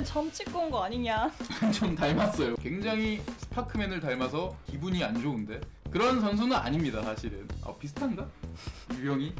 정태면 점 찍고 온 거 아니냐? 좀 닮았어요. 굉장히 스파크맨을 닮아서 기분이 안 좋은데 그런 선수는 아닙니다 사실은. 비슷한가? 유형이?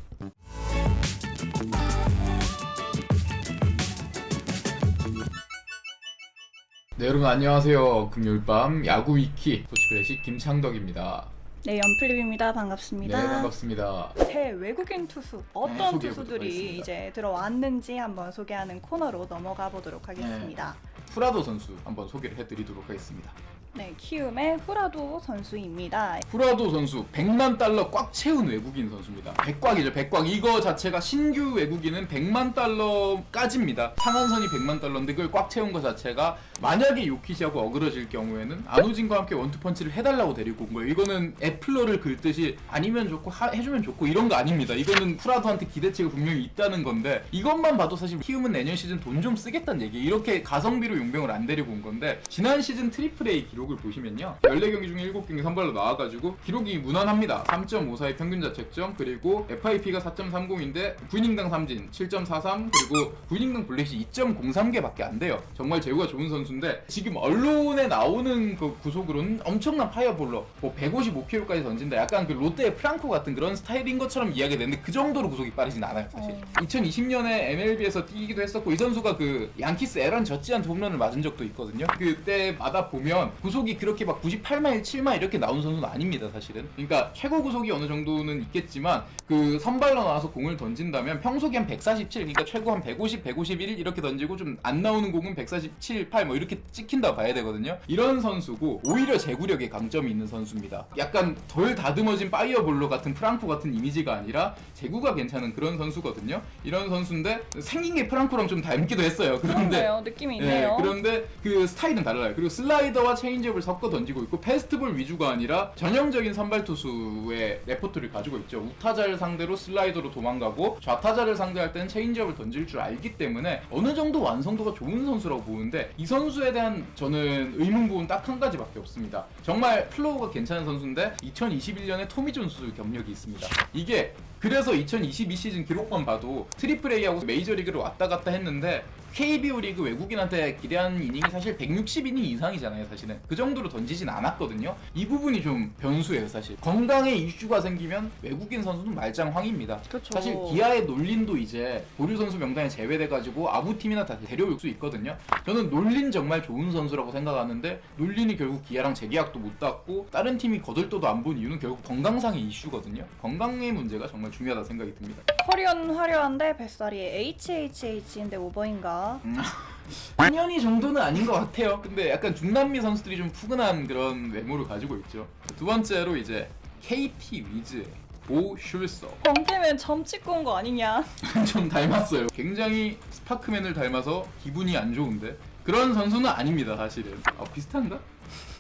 네, 여러분 안녕하세요. 금요일 밤 야구 위키 스포츠클래식 김창덕입니다. 네, 연플립입니다. 반갑습니다. 네, 반갑습니다. 새 외국인 투수 어떤 소개해보도록 투수들이 하겠습니다. 이제 들어왔는지 한번 소개하는 코너로 넘어가 보도록 하겠습니다. 후라도 선수 한번 소개를 해드리도록 하겠습니다. 네, 키움의 후라도 선수입니다. 후라도 선수 100만 달러 꽉 채운 외국인 선수입니다. 백꽉이죠, 백꽉. 이거 자체가 신규 외국인은 100만 달러까지입니다. 상한선이 100만 달러인데 그걸 꽉 채운 것 자체가 만약에 요키시하고 어그러질 경우에는 안우진과 함께 원투펀치를 해달라고 데리고 온 거예요. 이거는 애플러를 긁듯이 아니면 좋고 해주면 좋고 이런 거 아닙니다. 이거는 후라도한테 기대치가 분명히 있다는 건데 이것만 봐도 사실 키움은 내년 시즌 돈 좀 쓰겠다는 얘기. 이렇게 가성비로 용병을 안 데리고 온 건데 지난 시즌 트리플 A 기록을 보시면요, 14경기 중에 7경기 선발로 나와가지고 기록이 무난합니다. 3.54의 평균 자책점, 그리고 FIP가 4.30인데 9이닝당 삼진 7.43, 그리고 9이닝당 블랙이 2.03개밖에 안 돼요. 정말 제구가 좋은 선수인데 지금 언론에 나오는 그 구속으로는 엄청난 파이어볼러, 뭐 155km까지 던진다, 약간 그 롯데의 프랑코 같은 그런 스타일인 것처럼 이야기가 되는데 그 정도로 구속이 빠르진 않아요 사실. 2020년에 MLB에서 뛰기도 했었고 이 선수가 그 양키스 에런 젖지한 홈런을 맞은 적도 있거든요. 그때마다 보면 구속이 그렇게 막 98마일, 7마일 이렇게 나온 선수는 아닙니다 사실은. 그러니까 최고 구속이 어느 정도는 있겠지만 그 선발로 나와서 공을 던진다면 평속이 한 147, 그러니까 최고 한 150, 151 이렇게 던지고 좀 안 나오는 공은 147, 8 뭐 이렇게 찍힌다 봐야 되거든요. 이런 선수고 오히려 제구력에 강점이 있는 선수입니다. 약간 덜 다듬어진 파이어볼로 같은 프랑코 같은 이미지가 아니라 제구가 괜찮은 그런 선수거든요. 이런 선수인데 생긴 게 프랑코랑 좀 닮기도 했어요. 그런데 느낌이 있네요. 그런데 그 스타일은 달라요. 그리고 슬라이더와 체인지업을 섞어 던지고 있고 패스트볼 위주가 아니라 전형적인 선발 투수의 레퍼토리를 가지고 있죠. 우타자를 상대로 슬라이더로 도망가고 좌타자를 상대할 때는 체인지업을 던질 줄 알기 때문에 어느 정도 완성도가 좋은 선수라고 보는데 이 선수에 대한 저는 의문 부분 딱 한 가지밖에 없습니다. 정말 플로우가 괜찮은 선수인데 2021년에 토미 존스 경력이 있습니다. 이게 그래서 2022 시즌 기록만 봐도 트리플 A하고 메이저리그를 왔다 갔다 했는데 KBO 리그 외국인한테 기대하는 이닝이 사실 160이닝 이상이잖아요 사실은. 그 정도로 던지진 않았거든요. 이 부분이 좀 변수예요 사실. 건강에 이슈가 생기면 외국인 선수는 말짱황입니다. 그쵸. 사실 기아의 놀린도 이제 보류 선수 명단에 제외돼가지고 아무 팀이나 다 데려올 수 있거든요. 저는 놀린 정말 좋은 선수라고 생각하는데 놀린이 결국 기아랑 재계약도 못 땄고 다른 팀이 거들떠도 안 본 이유는 결국 건강상의 이슈거든요. 건강의 문제가 정말 중요하다 생각이 듭니다. 커리어는 화려한데 뱃살이 HHH인데 오버인가? 2년이 정도는 아닌 것 같아요. 근데 약간 중남미 선수들이 좀 푸근한 그런 외모를 가지고 있죠. 두 번째로 이제 KT 위즈의 보 슐서. 정태면 점 찍고 온 거 아니냐? 좀 닮았어요. 굉장히 스파크맨을 닮아서 기분이 안 좋은데 그런 선수는 아닙니다 사실은. 비슷한가?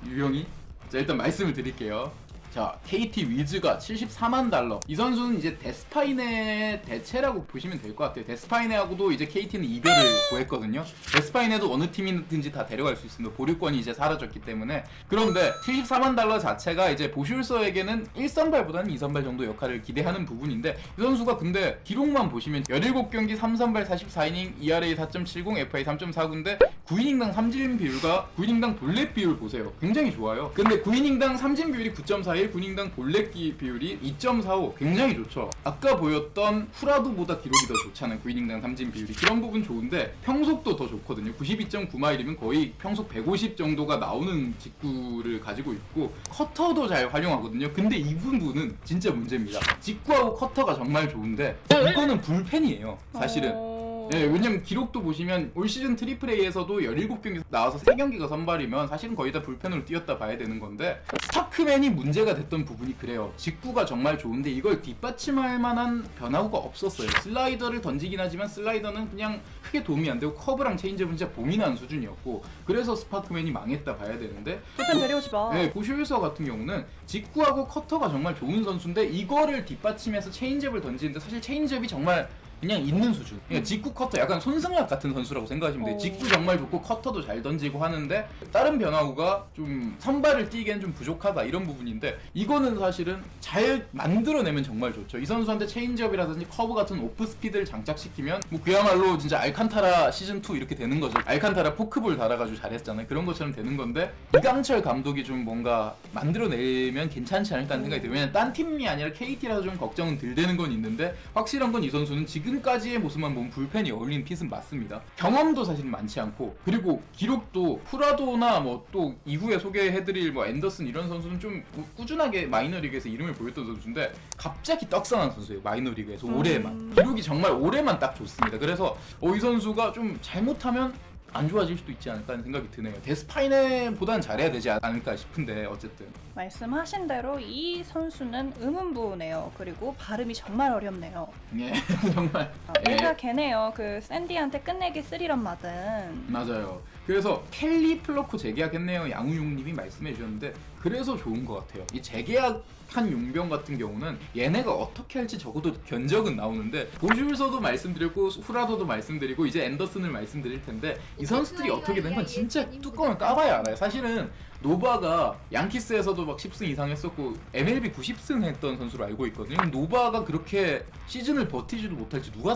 유형이? 자, 일단 말씀을 드릴게요. 자, KT 위즈가 74만 달러. 이 선수는 이제 데스파이네 대체라고 보시면 될 것 같아요. 데스파이네하고도 이제 KT는 이별을 구했거든요. 데스파이네도 어느 팀이든지 다 데려갈 수 있습니다. 보류권이 이제 사라졌기 때문에. 그런데 74만 달러 자체가 이제 보슐서에게는 1선발보다는 2선발 정도 역할을 기대하는 부분인데 이 선수가 근데 기록만 보시면 17경기 3선발 44이닝 ERA 4.70 FI 3.49인데 9이닝당 삼진 비율과 9이닝당 볼넷 비율 보세요. 굉장히 좋아요. 근데 9이닝당 삼진 비율이 9.41, 9이닝당 볼넷 비율이 2.45 굉장히 좋죠. 아까 보였던 후라도보다 기록이 더 좋잖아요. 9이닝당 삼진 비율이. 그런 부분 좋은데 평속도 더 좋거든요. 92.9마일이면 거의 평속 150 정도가 나오는 직구를 가지고 있고 커터도 잘 활용하거든요. 근데 이 부분은 진짜 문제입니다. 직구하고 커터가 정말 좋은데 이거는 불펜이에요 사실은. 네, 왜냐면 기록도 보시면 올 시즌 트리플 A에서도 17경기 나와서 3경기가 선발이면 사실은 거의 다 불펜으로 뛰었다 봐야 되는 건데 스파크맨이 문제가 됐던 부분이 그래요. 직구가 정말 좋은데 이걸 뒷받침할 만한 변화구가 없었어요. 슬라이더를 던지긴 하지만 슬라이더는 그냥 크게 도움이 안 되고 커브랑 체인지업은 진짜 보민한 수준이었고 그래서 스파크맨이 망했다 봐야 되는데 불펜 데려오지 마. 네, 보슐서 같은 경우는 직구하고 커터가 정말 좋은 선수인데 이거를 뒷받침해서 체인지업을 던지는데 사실 체인지업이 정말 그냥 있는 수준. 그러니까 직구 커터 약간 손승락 같은 선수라고 생각하시면 돼요. 직구 정말 좋고 커터도 잘 던지고 하는데 다른 변화구가 좀 선발을 뛰기엔 좀 부족하다 이런 부분인데 이거는 사실은 잘 만들어내면 정말 좋죠. 이 선수한테 체인지업이라든지 커브 같은 오프 스피드를 장착시키면 뭐 그야말로 진짜 알칸타라 시즌2 이렇게 되는 거죠. 알칸타라 포크볼 달아가지고 잘했잖아요. 그런 것처럼 되는 건데 이강철 감독이 좀 뭔가 만들어내면 괜찮지 않을까 하는 생각이 들어요. 왜냐면 딴 팀이 아니라 KT라서 좀 걱정은 덜 되는 건 있는데 확실한 건 이 선수는 지금까지의 모습만 보면 불펜이 어울리는 핏은 맞습니다. 경험도 사실 많지 않고 그리고 기록도 프라도나 뭐 또 이후에 소개해드릴 뭐 앤더슨 이런 선수는 좀 꾸준하게 마이너리그에서 이름을 보였던 선수인데 갑자기 떡상한 선수예요. 마이너리그에서 올해만. 기록이 정말 올해만 딱 좋습니다. 그래서 이 선수가 좀 잘못하면 안 좋아질 수도 있지 않을까 하는 생각이 드네요. 데스파이네보다는 잘해야 되지 않을까 싶은데 어쨌든 말씀하신 대로 이 선수는 음운부네요. 그리고 발음이 정말 어렵네요. 예 정말 얘가 걔네요. 그 샌디한테 끝내기 3런 맞은. 맞아요. 그래서 켈리 플러코 재계약했네요. 양우용님이 말씀해 주셨는데 그래서 좋은 것 같아요. 이 재계약한 용병 같은 경우는 얘네가 어떻게 할지 적어도 견적은 나오는데 보줄서도 말씀드렸고 후라도도 말씀드리고 이제 앤더슨을 말씀드릴 텐데 이 선수들이 어떻게 된 건 진짜 뚜껑을 까봐야 알아요. 사실은 노바가 양키스에서도 막 10승 이상 했었고 MLB 90승 했던 선수로 알고 있거든요. 노바가 그렇게 시즌을 버티지도 못할지 누가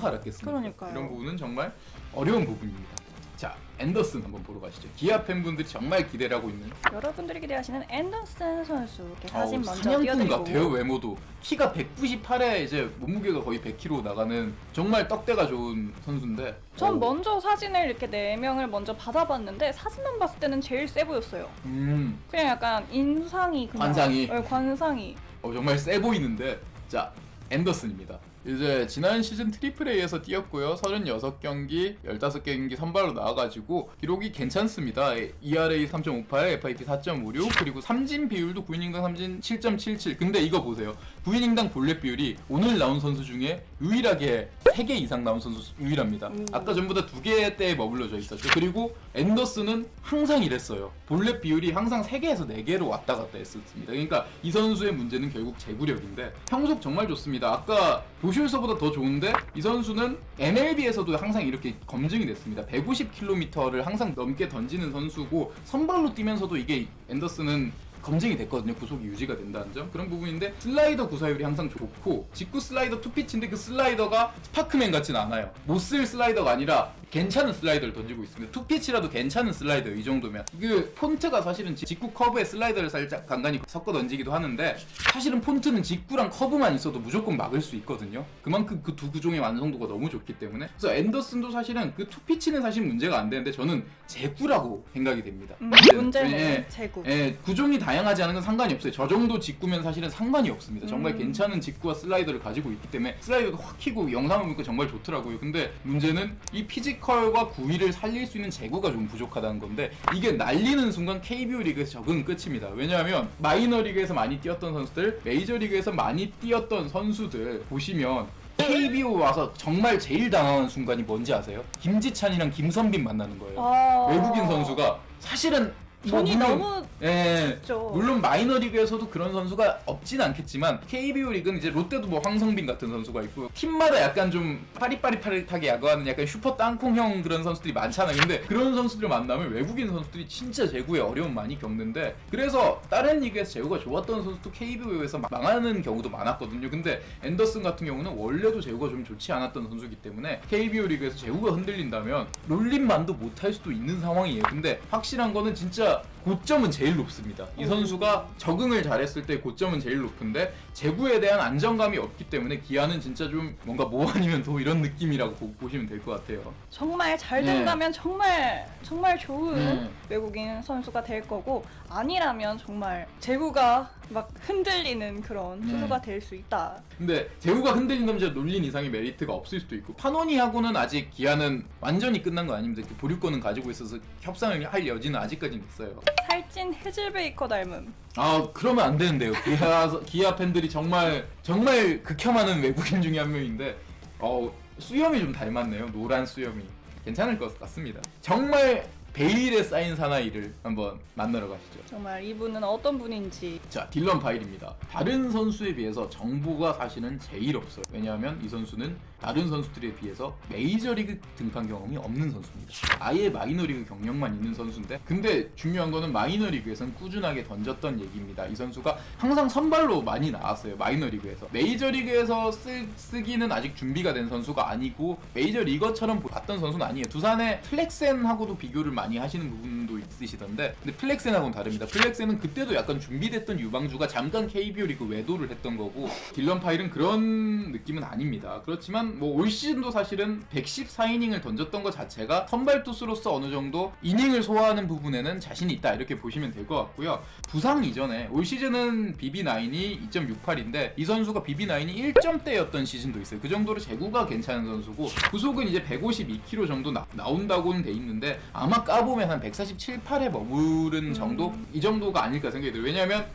알았겠습니까? 그러니까요. 이런 부분은 정말 어려운 부분입니다. 자, 앤더슨 한번 보러 가시죠. 기아 팬분들이 정말 기대를 하고 있는 여러분들이 기대하시는 앤더슨 선수 이렇게 사진 먼저 사냥꾼 띄워드리고. 같아요. 외모도 키가 198에 이제 몸무게가 거의 100kg 나가는 정말 떡대가 좋은 선수인데 전 먼저 사진을 이렇게 4명을 먼저 받아봤는데 사진만 봤을 때는 제일 세 보였어요. 그냥 약간 인상이 그냥 관상이. 네, 관상이 정말 세 보이는데 자 앤더슨입니다. 이제 지난 시즌 트리플 A에서 뛰었고요. 36경기, 15경기 선발로 나와가지고 기록이 괜찮습니다. ERA 3.58, FIP 4.56, 그리고 삼진 비율도 9이닝당 삼진 7.77. 근데 이거 보세요. 9이닝당 볼넷 비율이 오늘 나온 선수 중에 유일하게 3개 이상 나온 선수 유일합니다. 아까 전부 다 2개대에 머물러져 있었죠. 그리고 앤더슨은 항상 이랬어요. 볼넷 비율이 항상 3개에서 4개로 왔다 갔다 했었습니다. 그러니까 이 선수의 문제는 결국 제구력인데 평속 정말 좋습니다. 아까 보슐서보다 더 좋은데 이 선수는 MLB에서도 항상 이렇게 검증이 됐습니다. 150km를 항상 넘게 던지는 선수고 선발로 뛰면서도 이게 앤더슨은 검증이 됐거든요. 구속이 유지가 된다는 점. 그런 부분인데 슬라이더 구사율이 항상 좋고 직구 슬라이더 투피치인데 그 슬라이더가 스파크맨 같진 않아요. 못 쓸 슬라이더가 아니라 괜찮은 슬라이더를 던지고 있습니다. 투피치라도 괜찮은 슬라이더 이 정도면. 그 폰트가 사실은 직구 커브에 슬라이더를 살짝 간간히 섞어 던지기도 하는데 사실은 폰트는 직구랑 커브만 있어도 무조건 막을 수 있거든요. 그만큼 그 두 구종의 완성도가 너무 좋기 때문에. 그래서 앤더슨도 사실은 그 투피치는 사실 문제가 안 되는데 저는 제구라고 생각이 됩니다. 문제는 제구. 구종이 다양하지 않은 건 상관이 없어요. 저 정도 직구면 사실은 상관이 없습니다. 정말 괜찮은 직구와 슬라이더를 가지고 있기 때문에 슬라이더가 확 튀고 영상을 보니까 정말 좋더라고요. 근데 문제는 이 피지컬과 구위를 살릴 수 있는 제구가 좀 부족하다는 건데 이게 날리는 순간 KBO 리그에서 적응 끝입니다. 왜냐하면 마이너 리그에서 많이 뛰었던 선수들, 메이저 리그에서 많이 뛰었던 선수들 보시면 KBO 와서 정말 제일 당황한 순간이 뭔지 아세요? 김지찬이랑 김선빈 만나는 거예요. 외국인 선수가 사실은 손이 너무 예, 좁죠. 물론 마이너리그에서도 그런 선수가 없진 않겠지만 KBO 리그는 이제 롯데도 뭐 황성빈 같은 선수가 있고 팀마다 약간 좀 빠릿빠릿하게 야구하는 약간 슈퍼 땅콩형 그런 선수들이 많잖아요. 근데 그런 선수들 만나면 외국인 선수들이 진짜 제구에 어려움 많이 겪는데 그래서 다른 리그에서 제구가 좋았던 선수도 KBO에서 망하는 경우도 많았거든요. 근데 앤더슨 같은 경우는 원래도 제구가 좀 좋지 않았던 선수이기 때문에 KBO 리그에서 제구가 흔들린다면 롤림만도 못할 수도 있는 상황이에요. 근데 확실한 거는 진짜 고점은 제일 높습니다. 이 선수가 적응을 잘했을 때 고점은 제일 높은데 제구에 대한 안정감이 없기 때문에 기아는 진짜 좀 뭔가 뭐 아니면 도 이런 느낌이라고 보시면 될 것 같아요. 정말 잘 된다면 정말 좋은 외국인 선수가 될 거고 아니라면 정말 제구가 막 흔들리는 그런 투수가 될 수 있다. 근데 제구가 흔들린다면 진짜 놀린 이상의 메리트가 없을 수도 있고 파노니하고는 아직 기아는 완전히 끝난 거 아닙니다. 그 보류권은 가지고 있어서 협상을 할 여지는 아직까지는 있어요. 살찐 해질베이커 닮음. 그러면 안 되는데요. 기아 팬들이 정말 극혐하는 외국인 중에 한 명인데 수염이 좀 닮았네요. 노란 수염이 괜찮을 것 같습니다. 정말 베일의 사인 사나이를 한번 만나러 가시죠. 정말 이분은 어떤 분인지. 자, 딜런 바일입니다. 다른 선수에 비해서 정보가 사실은 제일 없어요. 왜냐하면 이 선수는 다른 선수들에 비해서 메이저리그 등판 경험이 없는 선수입니다. 아예 마이너리그 경력만 있는 선수인데, 근데 중요한 거는 마이너리그에서는 꾸준하게 던졌던 얘기입니다. 이 선수가 항상 선발로 많이 나왔어요. 마이너리그에서. 메이저리그에서 쓰기는 아직 준비가 된 선수가 아니고 메이저리거처럼 봤던 선수는 아니에요. 두산의 플렉센하고도 비교를 많이 하시는 부분도 있으시던데, 근데 플렉센하고는 다릅니다. 플렉센은 그때도 약간 준비됐던 유망주가 잠깐 KBO 리그 외도를 했던 거고, 딜런 파일은 그런 느낌은 아닙니다. 그렇지만 뭐 올 시즌도 사실은 114이닝을 던졌던 것 자체가 선발 투수로서 어느 정도 이닝을 소화하는 부분에는 자신이 있다, 이렇게 보시면 될 것 같고요. 부상 이전에 올 시즌은 BB9이 2.68인데 이 선수가 BB9이 1점대였던 시즌도 있어요. 그 정도로 제구가 괜찮은 선수고, 구속은 이제 152km 정도 나온다고는 돼 있는데 아마 까보면 한 147, 8에 머무른 정도? 이 정도가 아닐까 생각이 들어요. 왜냐면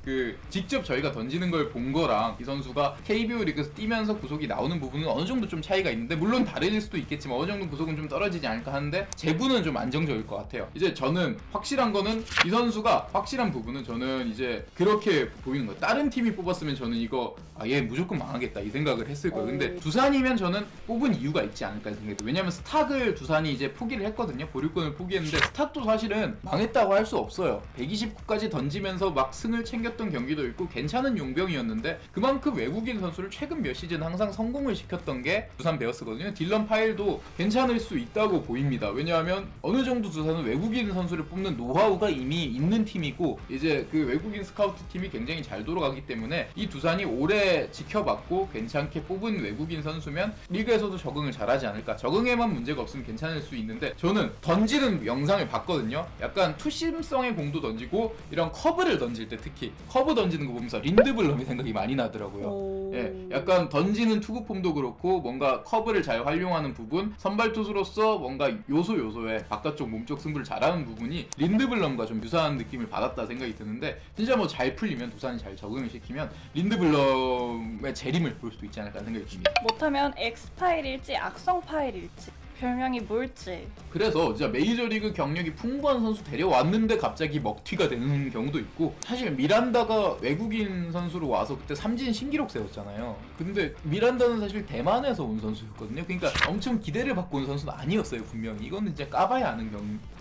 직접 저희가 던지는 걸 본 거랑 이 선수가 KBO 리그에서 뛰면서 구속이 나오는 부분은 어느 정도 좀 차이가 있는데, 물론 다를 수도 있겠지만 어느 정도 구속은 좀 떨어지지 않을까 하는데 제구는 좀 안정적일 것 같아요. 이제 저는 확실한 거는 이 선수가 확실한 부분은 저는 이제 그렇게 보이는 거예요. 다른 팀이 뽑았으면 저는 이거 얘 무조건 망하겠다 이 생각을 했을 거예요. 근데 두산이면 저는 뽑은 이유가 있지 않을까 생각해요. 왜냐면 스탁을 두산이 이제 포기를 했거든요. 보류권을 포기했는데 스탁도 사실은 망했다고 할 수 없어요. 129까지 던지면서 막 승을 챙겼던 경기도 있고 괜찮은 용병이었는데, 그만큼 외국인 선수를 최근 몇 시즌 항상 성공을 시켰던 게 두산 베어스거든요. 딜런 파일도 괜찮을 수 있다고 보입니다. 왜냐하면 어느 정도 두산은 외국인 선수를 뽑는 노하우가 이미 있는 팀이고, 이제 그 외국인 스카우트 팀이 굉장히 잘 돌아가기 때문에 이 두산이 오래 지켜봤고 괜찮게 뽑은 외국인 선수면 리그에서도 적응을 잘하지 않을까. 적응에만 문제가 없으면 괜찮을 수 있는데, 저는 던지는 영상을 봤거든요. 약간 투심성의 공도 던지고 이런 커브를 던질 때 특히 커브 던지는 거 보면서 린드블럼이 생각이 많이 나더라고요. 예, 약간 던지는 투구 폼도 그렇고 뭔가 커브를 잘 활용하는 부분, 선발 투수로서 뭔가 요소에 바깥쪽 몸쪽 승부를 잘하는 부분이 린드블럼과 좀 유사한 느낌을 받았다 생각이 드는데, 진짜 뭐 잘 풀리면 두산이 잘 적응을 시키면 린드블럼의 재림을 볼 수도 있지 않을까 생각이 듭니다. 못하면 X파일일지 악성파일일지 별명이 뭘지. 그래서 진짜 메이저리그 경력이 풍부한 선수 데려왔는데 갑자기 먹튀가 되는 경우도 있고, 사실 미란다가 외국인 선수로 와서 그때 삼진 신기록 세웠잖아요. 근데 미란다는 사실 대만에서 온 선수였거든요. 그러니까 엄청 기대를 받고 온 선수는 아니었어요. 분명히 이거는 진짜 까봐야 아는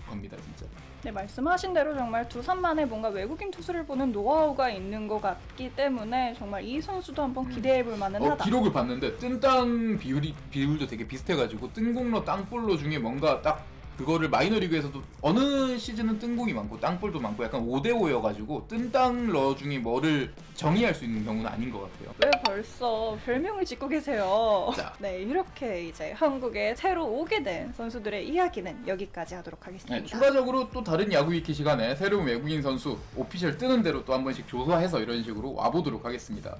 겁니다 진짜. 네, 말씀하신 대로 정말 두산만의 뭔가 외국인 투수를 보는 노하우가 있는 것 같기 때문에 정말 이 선수도 한번 기대해볼 만은 하다. 기록을 봤는데 뜬땅 비율도 되게 비슷해가지고 뜬공로 땅볼로 중에 뭔가 딱 그거를 마이너리그에서도 어느 시즌은 뜬공이 많고 땅볼도 많고 약간 5대5여가지고 뜬땅러 중에 뭐를 정의할 수 있는 경우는 아닌 것 같아요. 왜 벌써 별명을 짓고 계세요? 자. 네, 이렇게 이제 한국에 새로 오게 된 선수들의 이야기는 여기까지 하도록 하겠습니다. 네, 추가적으로 또 다른 야구 위키 시간에 새로운 외국인 선수 오피셜 뜨는 대로 또 한 번씩 조사해서 이런 식으로 와보도록 하겠습니다.